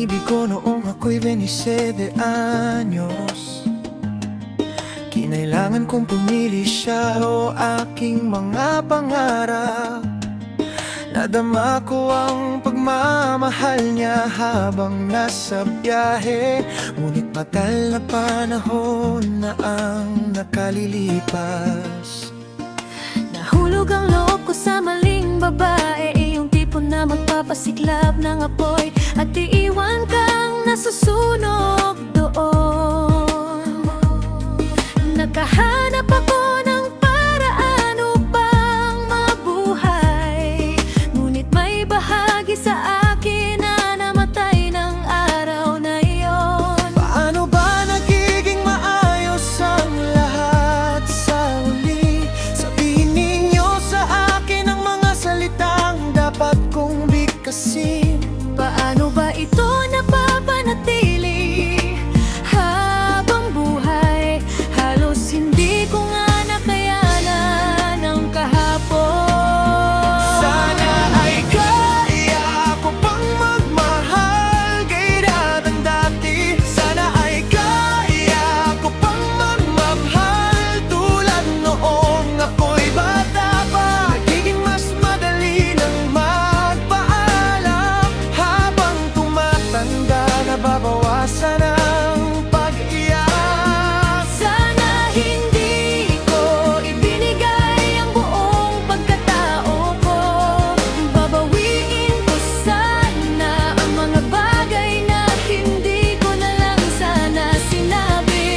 pag-ibig ko noong ako'y 27 anyos. Kinailangan kong pumili siya o aking mga pangarap. Nadama ko ang pagmamahal niya habang nasa biyahe. Ngunit matagal na panahon na ang nakalilipas. Nahulog ang loob ko sa maling babae, yung tipo na magpapasiklab ng apoy at iiwan kang nasusunog doon. Nakahanap ako ng paraan upang mabuhay, ngunit may bahagi sa akin na namatay ng araw na iyon. Paano ba nagiging maayos ang lahat sa huli? Sabihin ninyo sa akin ang mga salitang dapat kong bigkasin. Paano ba ito napapanatili habang buhay? Halos hindi ko nga nakayanan ang kahapon. Sana ay kaya ko pang magmahal gaya ng dati. Sana ay kaya ko pang magmahal tulad noong ako'y bata pa. Nagiging mas madali lang magpaalam habang tumatanda, nababawasan ang pag-iyak. Sana hindi ko ibinigay ang buong pagkatao ko. Babawiin ko sana ang mga bagay na hindi ko na lang sana sinabi.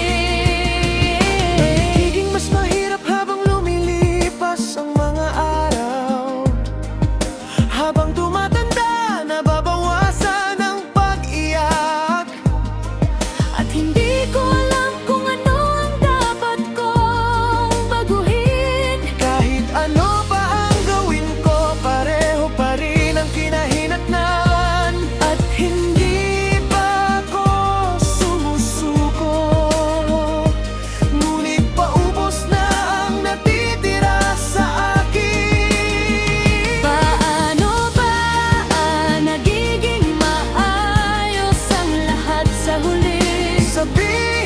Nagiging mas mahirap habang lumilipas ang mga araw. Habang tumatanda, nababawasan ang pag-iyak. At hindi ko alam kung ano ang dapat kong baguhin. Kahit ano pa ang gawin ko, pareho pa rin ang kinahinatnan. At hindi pa ako sumusuko, ngunit paubos na ang natitira sa akin. Paano ba nagiging maayos ang lahat sa huli? Sabihin